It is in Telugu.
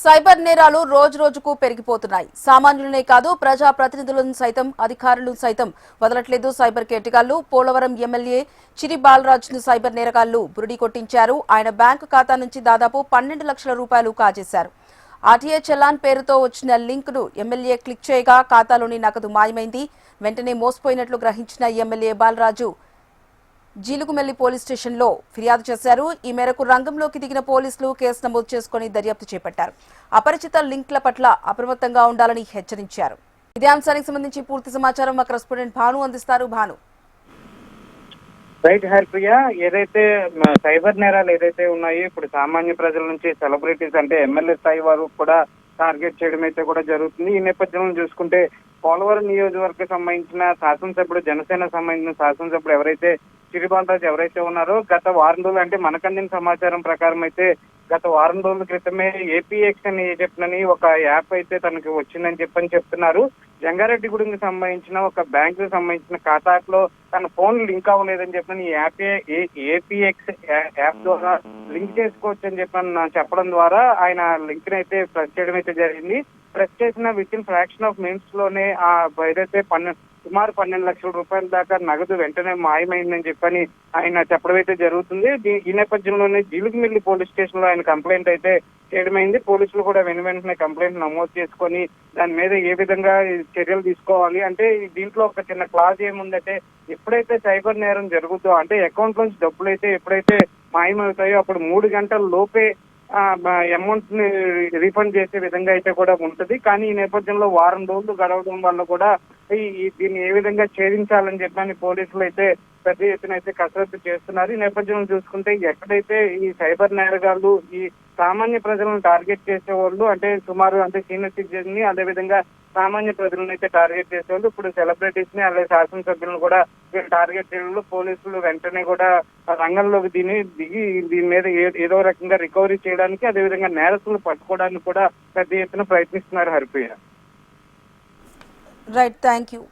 సైబర్ నేరాలు రోజు రోజుకు పెరిగిపోతున్నాయి. సామాన్యులనే కాదు ప్రజా ప్రతినిధులను సైతం అధికారులు సైతం వదలట్లేదు. సైబర్ కేటగాళ్లు పోలవరం ఎమ్మెల్యే చిరి బాలరాజును సైబర్ నేరగాళ్లు బురిడి కొట్టించారు. ఆయన బ్యాంకు ఖాతా నుంచి దాదాపు 12 లక్షల రూపాయలు కాజేశారు. ఆర్టీఏ చలాన్ పేరుతో వచ్చిన లింక్ ను ఎమ్మెల్యే క్లిక్ చేయగా ఖాతాలోని నగదు మాయమైంది. వెంటనే మోసపోయినట్లు గ్రహించిన ఎమ్మెల్యే బాలరాజు జీలుగుమెల్లి పోలీస్ స్టేషన్లో ఫిర్యాదు చేశారు. ఈ మేరకు రంగంలోకి దిగిన పోలీసులు కేసు నమోదు చేసుకుని దర్యాప్తు చేపట్టారు. అపరిచిత లింక్ల పట్ల అప్రమత్తంగా ఉండాలని హెచ్చరించారు. ఇదే అంశానికి సంబంధించి పూర్తి సమాచారం మా కరెస్పాండెంట్ భాను అందిస్తారు. భాను. రైట్ హర్ప్రియ, ఏదైతే సైబర్ నేరాలు ఏదైతే ఉన్నాయో ఇప్పుడు సామాన్య ప్రజల నుంచి సెలబ్రిటీస్ అంటే ఎమ్మెల్యే స్థాయి వారు కూడా టార్గెట్ చేయడం అయితే కూడా జరుగుతుంది. ఈ నేపథ్యంలో చూసుకుంటే పోలవరం నియోజకవర్గం సంబంధించిన శాసనసభ్యుడు జనసేన సంబంధించిన శాసనసభ్యుడు ఎవరైతే చిరి బాలరాజు ఎవరైతే ఉన్నారో గత వారం రోజులు అంటే మనకు అందిన సమాచారం ప్రకారం అయితే గత వారం రోజుల క్రితమే ఏపీఎక్స్ అని చెప్పినని ఒక యాప్ అయితే తనకి వచ్చిందని చెప్తున్నారు. జంగారెడ్డిగూడెంకి సంబంధించిన ఒక బ్యాంకు సంబంధించిన ఖాతాలో తన ఫోన్ లింక్ అవ్వలేదని చెప్పిన ఈ యాప్ ఏపీఎక్స్ యాప్ ద్వారా లింక్ చేసుకోవచ్చు అని చెప్పడం ద్వారా ఆయన లింక్ ని అయితే ప్రెస్ చేయడం అయితే జరిగింది. ప్రెస్ చేసిన with in fraction of minutes లోనే ఏదైతే సుమారు 12 లక్షల రూపాయల దాకా నగదు వెంటనే మాయమైందని చెప్పని ఆయన చెప్పడం అయితే జరుగుతుంది. ఈ నేపథ్యంలోనే జీలుగుమిల్లి పోలీస్ స్టేషన్ లో ఆయన కంప్లైంట్ అయితే చేయడమైంది. పోలీసులు కూడా వెంటనే కంప్లైంట్ నమోదు చేసుకొని దాని మీద ఏ విధంగా చర్యలు తీసుకోవాలి అంటే దీంట్లో ఒక చిన్న క్లాజ్ ఏముందంటే ఎప్పుడైతే సైబర్ నేరం జరుగుతుందో అంటే అకౌంట్ నుంచి డబ్బులు అయితే ఎప్పుడైతే మాయమవుతాయో అప్పుడు 3 గంటల లోపే అమౌంట్ ని రీఫండ్ చేసే విధంగా అయితే కూడా ఉంటుంది. కానీ ఈ నేపథ్యంలో వారం రోజులు గడవడం వల్ల కూడా దీన్ని ఏ విధంగా ఛేదించాలని చెప్పని పోలీసులు అయితే పెద్ద ఎత్తున అయితే కసరత్తు చేస్తున్నారు. ఈ నేపథ్యంలో చూసుకుంటే ఎక్కడైతే ఈ సైబర్ నేరగాళ్లు ఈ సామాన్య ప్రజలను టార్గెట్ చేసేవాళ్ళు అంటే సుమారు అంటే సీనియర్ సిటిజన్ ని అదేవిధంగా సామాన్య ప్రజలను అయితే టార్గెట్ చేసేవాళ్ళు ఇప్పుడు సెలబ్రిటీస్ ని అలాగే శాసనసభ్యులను కూడా టార్గెట్ చేయడంలో పోలీసులు వెంటనే కూడా రంగంలోకి దిగి దీని మీద ఏదో రకంగా రికవరీ చేయడానికి అదేవిధంగా నేరస్తులు పట్టుకోవడానికి కూడా పెద్ద ఎత్తున ప్రయత్నిస్తున్నారు. హరిప్రియ. Right, thank you.